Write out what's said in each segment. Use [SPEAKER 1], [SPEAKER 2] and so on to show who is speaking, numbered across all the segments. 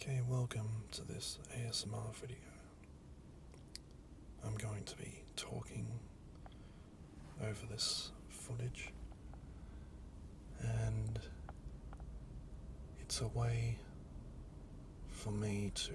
[SPEAKER 1] Okay, welcome to this ASMR video. I'm going to be talking over this footage, and it's a way for me to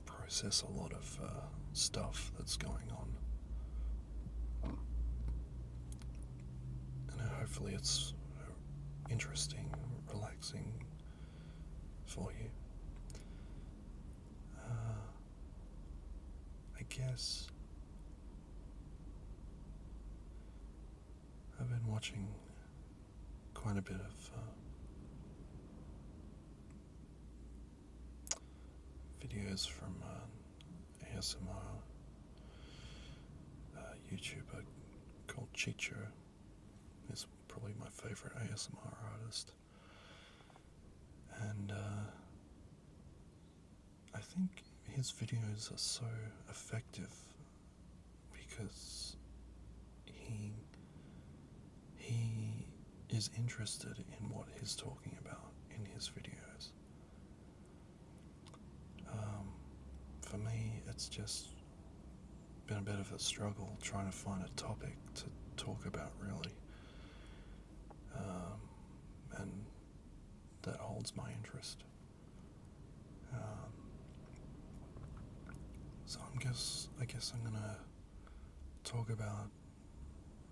[SPEAKER 1] process a lot of stuff that's going on, and hopefully it's interesting, relaxing for you. I guess I've been watching quite a bit of videos from ASMR YouTuber called Chicho. He's probably my favorite ASMR artist, and I think his videos are so effective because he is interested in what he's talking about in his videos. For me, it's just been a bit of a struggle trying to find a topic to talk about, really, and that holds my interest. So I guess I'm gonna talk about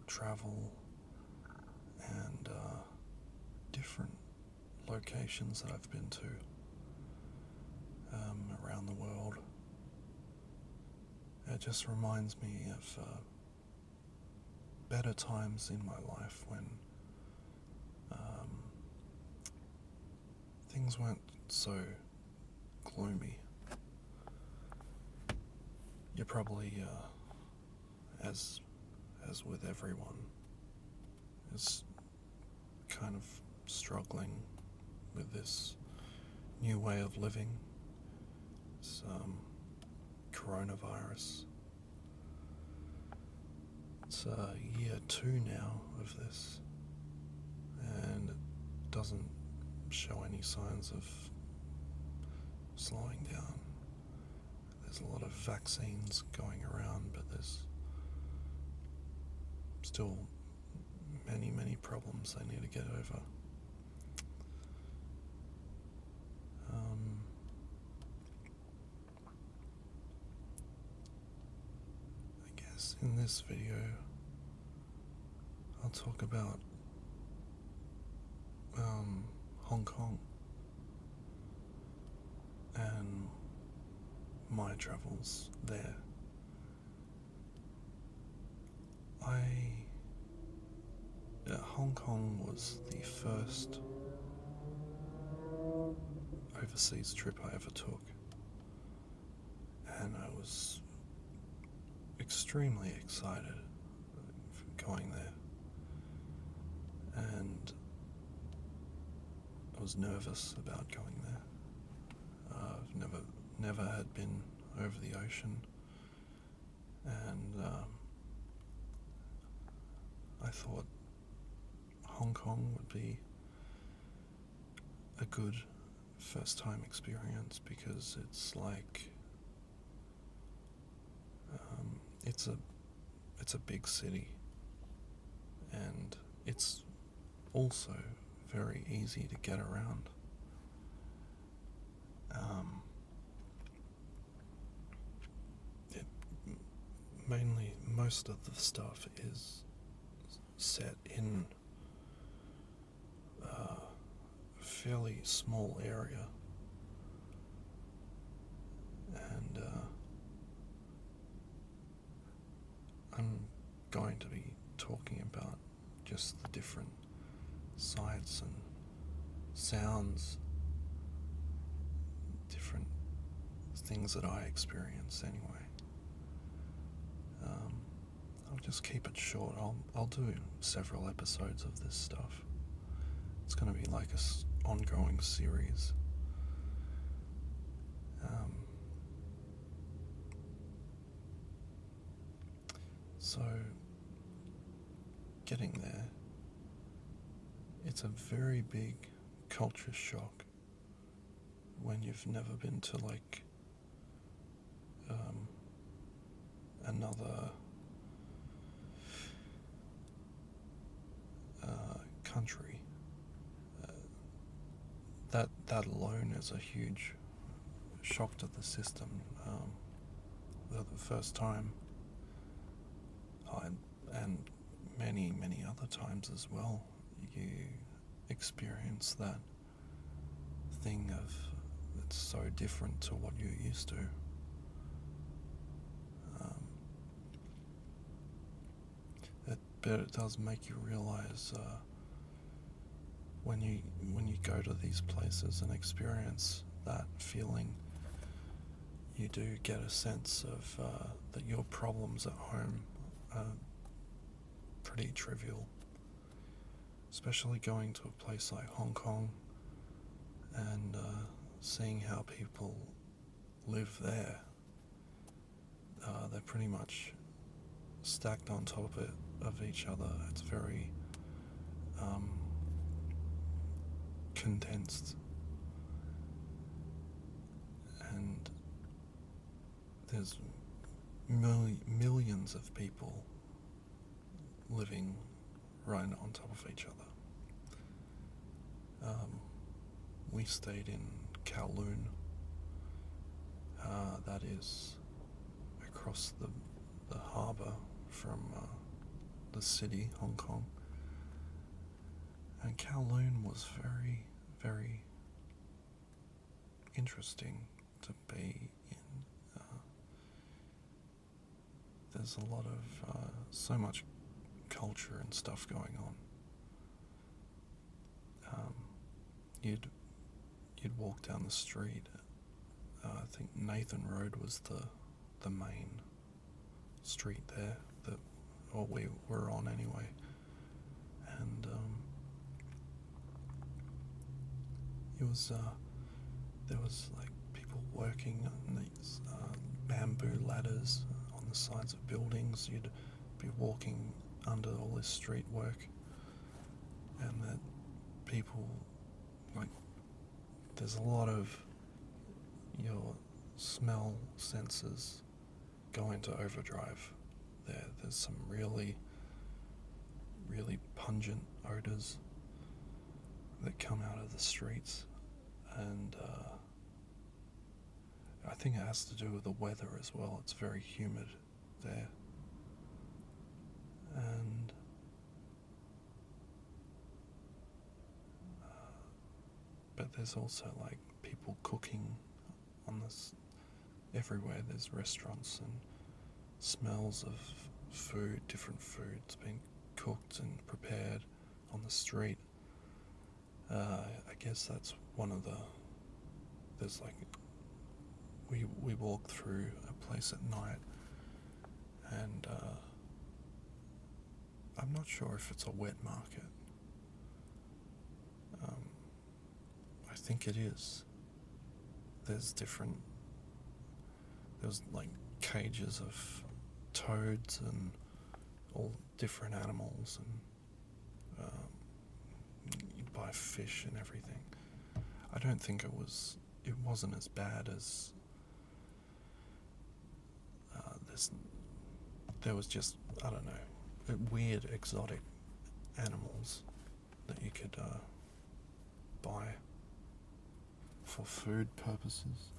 [SPEAKER 1] travel and different locations that I've been to around the world. It just reminds me of better times in my life when things weren't so gloomy. You're probably, as with everyone, is kind of struggling with this new way of living. It's coronavirus. It's year 2 now of this, and it doesn't show any signs of slowing down. There's a lot of vaccines going around, but there's still many problems they need to get over. I guess in this video I'll talk about Hong Kong and my travels there. Hong Kong was the first overseas trip I ever took, and I was extremely excited for going there, and I was nervous about going there. I've never had been over the ocean, and I thought Hong Kong would be a good first time experience because it's like it's a big city, and it's also very easy to get around. Mainly, most of the stuff is set in a fairly small area, and I'm going to be talking about just the different sights and sounds, different things that I experience anyway. I'll just keep it short. I'll do several episodes of this stuff. It's going to be like a ongoing series. So getting there, it's a very big culture shock when you've never been to like another country. That alone is a huge shock to the system. The first time, and many other times as well, you experience that thing of it's so different to what you're used to. But it does make you realize when you go to these places and experience that feeling, you do get a sense of that your problems at home are pretty trivial. Especially going to a place like Hong Kong and seeing how people live there. They're pretty much stacked on top of each other. It's very condensed, and there's millions of people living right on top of each other. We stayed in Kowloon, that is across the harbour from the city, Hong Kong. And Kowloon was very, very interesting to be in. There's a lot of, so much culture and stuff going on. You'd walk down the street. I think Nathan Road was the main street there we were on anyway, and it was there was like people working on these bamboo ladders on the sides of buildings. You'd be walking under all this street work, and that people, like, there's a lot of your smell senses go into overdrive there. There's some really, really pungent odours that come out of the streets, and I think it has to do with the weather as well. It's very humid there, and but there's also like people cooking on this everywhere. There's restaurants and smells of food, different foods being cooked and prepared on the street. I guess that's one of there's like, we walked through a place at night, and I'm not sure if it's a wet market. I think it is. There's like cages of toads and all different animals, and you buy fish and everything. I don't think it wasn't as bad as there was just, I don't know, weird exotic animals that you could buy for food purposes.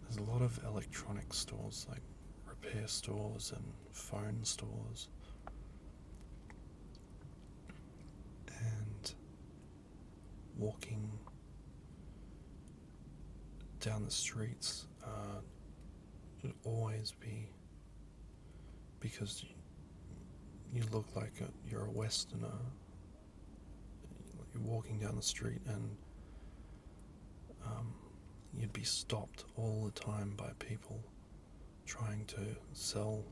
[SPEAKER 1] There's a lot of electronic stores, like repair stores and phone stores, and walking down the streets would always be, because you look like you're a Westerner. You're walking down the street, and you'd be stopped all the time by people trying to sell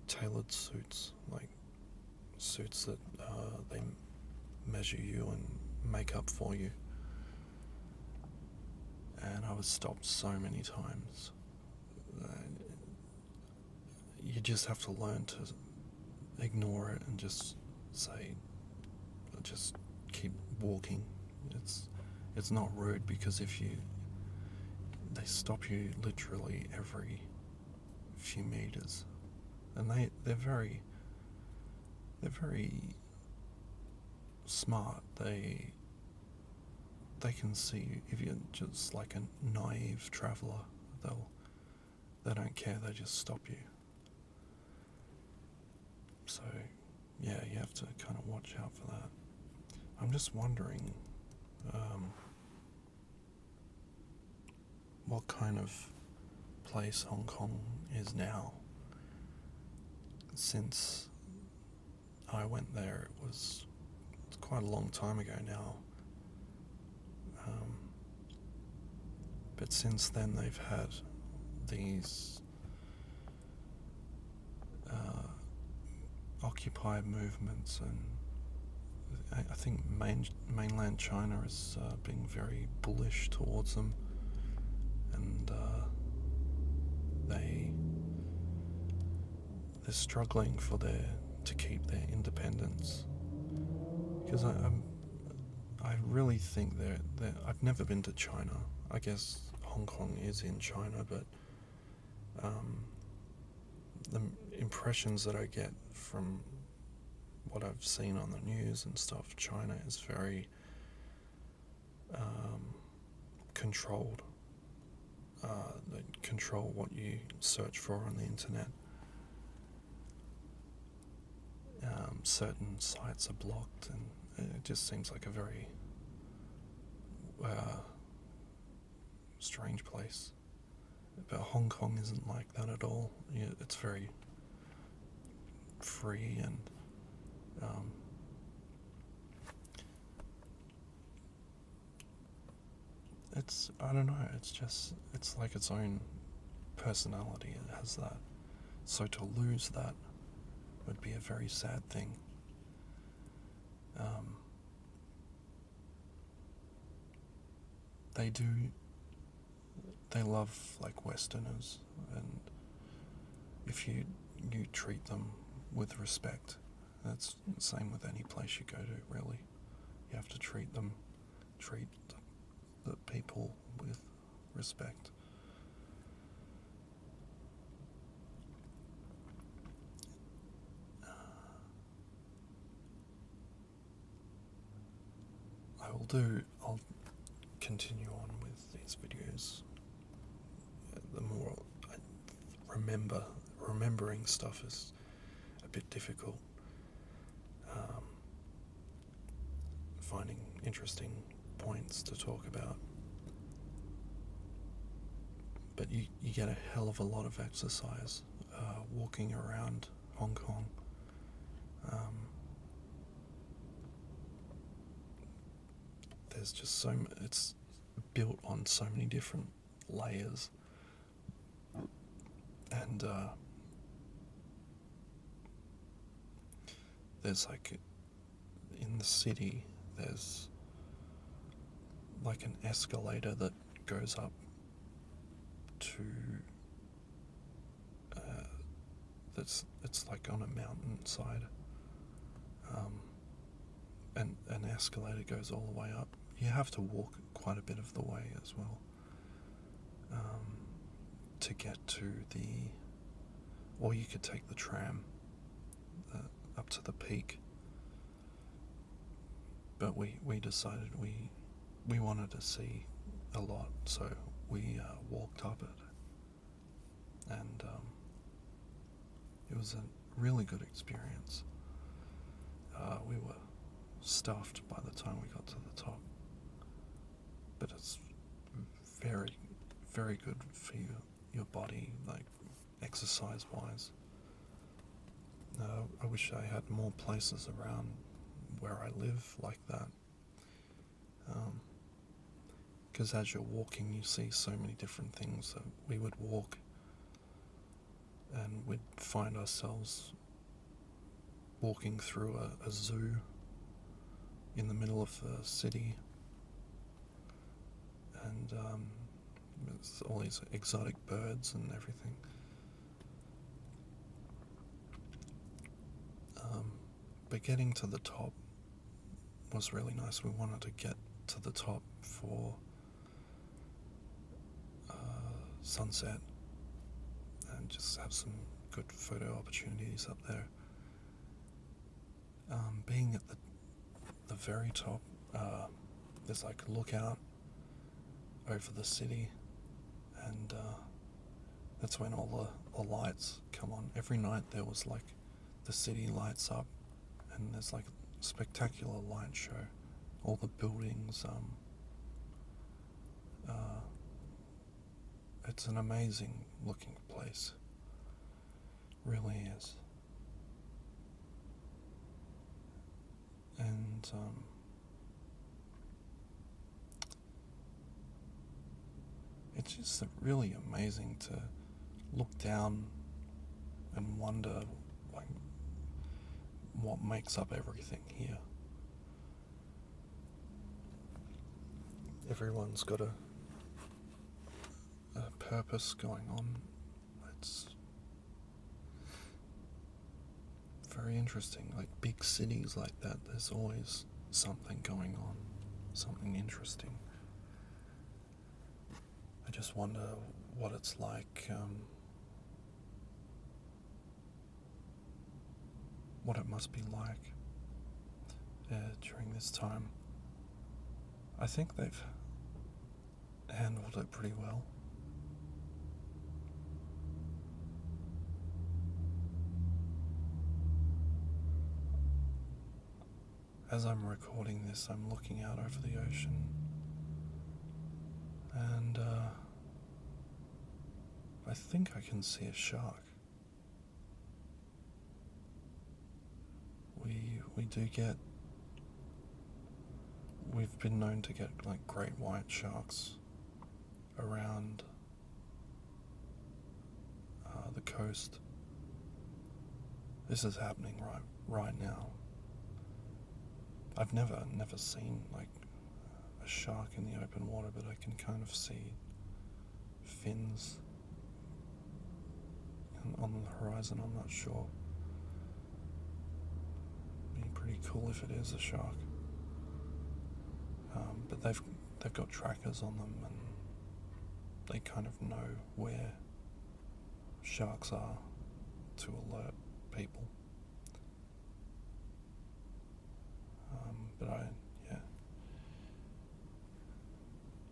[SPEAKER 1] tailored suits, like suits that they measure you and make up for you. And I was stopped so many times. you just have to learn to ignore it and just say, just keep walking. It's it's not rude, because if you they stop you literally every few meters, and they're very smart. They can see if you're just like a naive traveler. They don't care. They just stop you. So yeah, you have to kind of watch out for that. I'm just wondering, um, what kind of place Hong Kong is now. Since I went there, it's quite a long time ago now. Um, but since then, they've had these uh, Occupy movements, and I think mainland China is being very bullish towards them, and they they're struggling to keep their independence. Because I really think I've never been to China. I guess Hong Kong is in China, but um, the impressions that I get from what I've seen on the news and stuff, China is very controlled. They control what you search for on the internet. Certain sites are blocked, and it just seems like a very strange place. But Hong Kong isn't like that at all. It's very free, and um, I don't know. It's like its own personality. It has that. So to lose that would be a very sad thing. Um, they love like Westerners, and if you treat them with respect, that's the same with any place you go to, really. You have to treat the people with respect. I'll continue on with these videos. The more I remembering stuff is a bit difficult. Finding interesting points to talk about. But you get a hell of a lot of exercise walking around Hong Kong. There's just it's built on so many different layers, and there's like, in the city, there's like an escalator that goes up to it's like on a mountainside, and an escalator goes all the way up. You have to walk quite a bit of the way as well, to get to or you could take the tram up to the peak. But we decided we wanted to see a lot, so we walked up it, and it was a really good experience. We were stuffed by the time we got to the top, but it's very, very good for your body, like exercise wise. I wish I had more places around where I live like that, because as you're walking you see so many different things. So we would walk and we'd find ourselves walking through a zoo in the middle of the city, and there's all these exotic birds and everything. Um, but getting to the top was really nice. We wanted to get to the top for sunset and just have some good photo opportunities up there. Being at the very top, there's like a lookout over the city, and that's when all the lights come on. Every night there was like the city lights up, and there's like a spectacular light show. All the buildings, it's an amazing looking place. Really is. And it's just really amazing to look down and wonder like what makes up everything here. Everyone's got a purpose going on. It's very interesting. Like big cities like that, there's always something going on, something interesting. I just wonder what it's like, what it must be like during this time. I think they've handled it pretty well. As I'm recording this, I'm looking out over the ocean, and I think I can see a shark. We've been known to get like great white sharks around the coast. This is happening right now. I've never seen like a shark in the open water, but I can kind of see fins on the horizon. I'm not sure. It'd be pretty cool if it is a shark. But they've got trackers on them, and they kind of know where sharks are to alert people.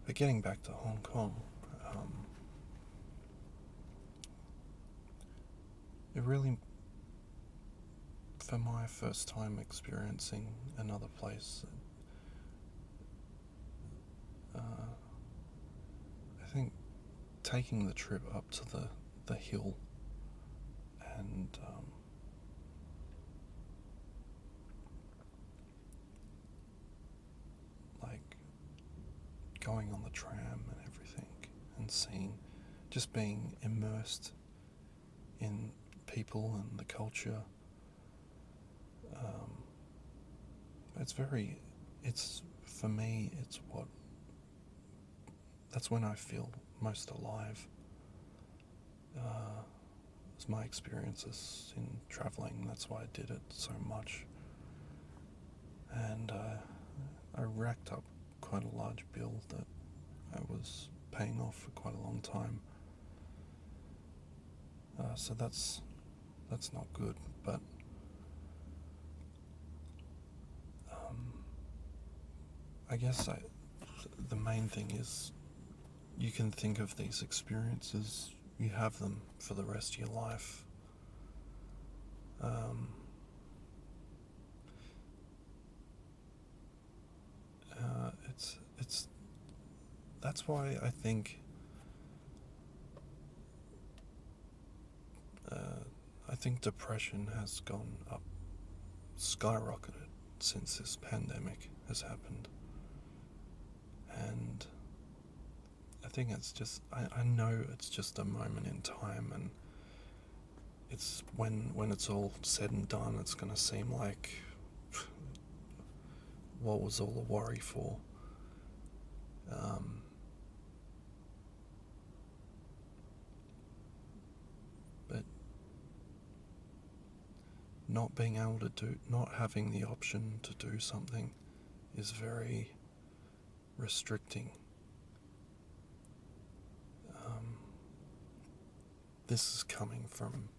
[SPEAKER 1] But getting back to Hong Kong, it really, for my first time experiencing another place, I think taking the trip up to the hill and like going on the tram and everything and just being immersed in people and the culture. For me, that's when I feel most alive. It's my experiences in traveling, that's why I did it so much. And I racked up quite a large bill that I was paying off for quite a long time. So that's not good, but I guess the main thing is you can think of these experiences, you have them for the rest of your life. That's why I think depression has gone up, skyrocketed since this pandemic has happened. And I think it's just, I know it's just a moment in time, and it's when it's all said and done, it's going to seem like, what was all the worry for? But not being able to do, not having the option to do something is very restricting. This is coming from,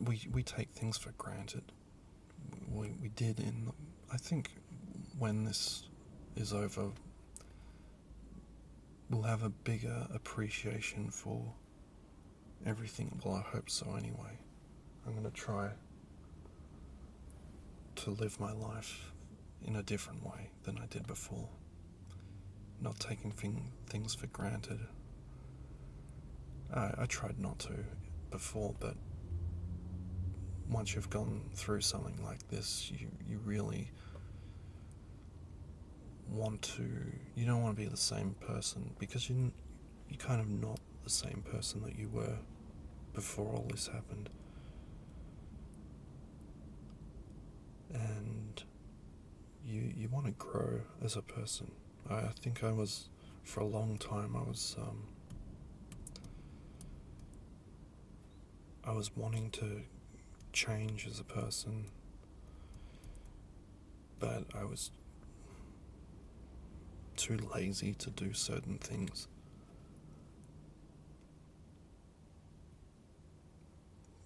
[SPEAKER 1] we take things for granted. We did I think when this is over, we'll have a bigger appreciation for everything. Well, I hope so anyway. I'm going to try to live my life in a different way than I did before. Not taking things for granted. I tried not to before, but once you've gone through something like this, you really you don't want to be the same person, because you're kind of not the same person that you were before all this happened. And you want to grow as a person. I think for a long time, I was wanting to change as a person, but I was too lazy to do certain things.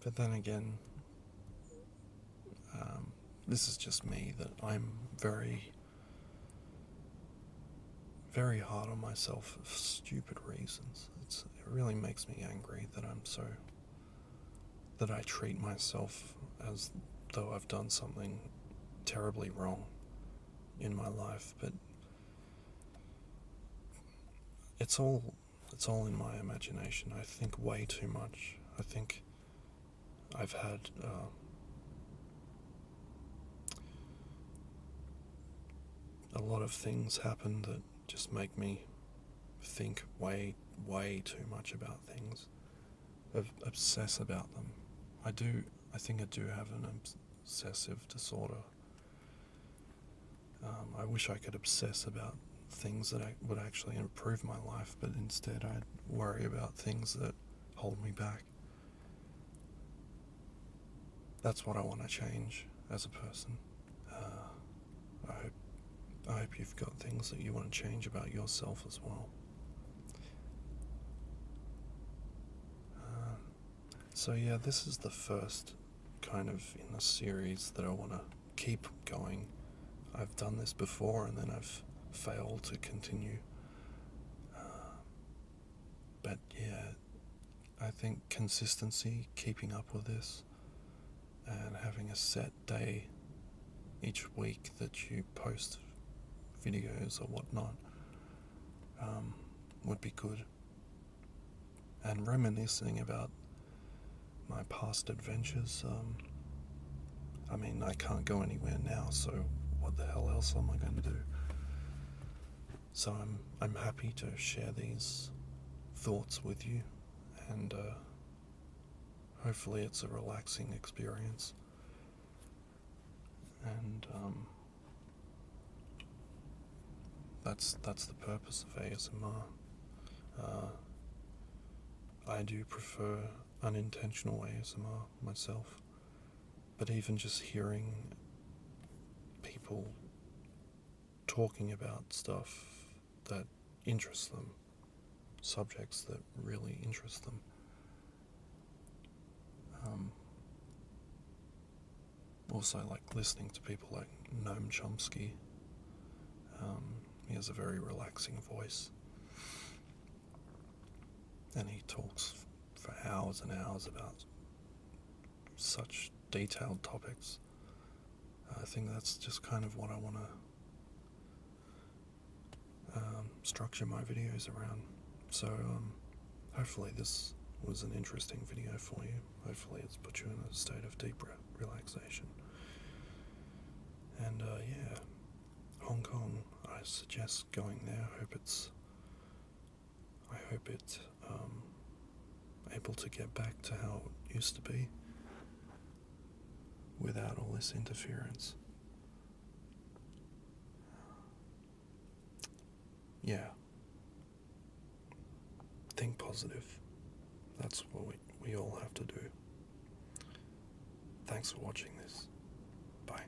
[SPEAKER 1] But then again, this is just me, that I'm very, very hard on myself for stupid reasons. It really makes me angry that I treat myself as though I've done something terribly wrong in my life. But it's all in my imagination. I think way too much. I think I've had a lot of things happen that just make me think way too much about things, obsess about them. I think I do have an obsessive disorder. I wish I could obsess about things that would actually improve my life, but instead I'd worry about things that hold me back. That's what I want to change as a person. I hope you've got things that you want to change about yourself as well. So yeah, this is the first kind of in a series that I want to keep going. I've done this before and then I've failed to continue. But yeah, I think consistency, keeping up with this, and having a set day each week that you post videos or whatnot would be good. And reminiscing about my past adventures. I mean, I can't go anywhere now, so what the hell else am I going to do? So I'm happy to share these thoughts with you, and hopefully it's a relaxing experience. And that's the purpose of ASMR. I do prefer unintentional ASMR myself, but even just hearing people talking about stuff that interests them, subjects that really interest them, also like listening to people like Noam Chomsky. He has a very relaxing voice, and he talks for hours and hours about such detailed topics. I think that's just kind of what I want to structure my videos around. So hopefully this was an interesting video for you. Hopefully it's put you in a state of deep relaxation. And yeah, Hong Kong, I suggest going there. I hope it's able to get back to how it used to be without all this interference. Yeah. Think positive. That's what we all have to do. thanks for watching this. Bye.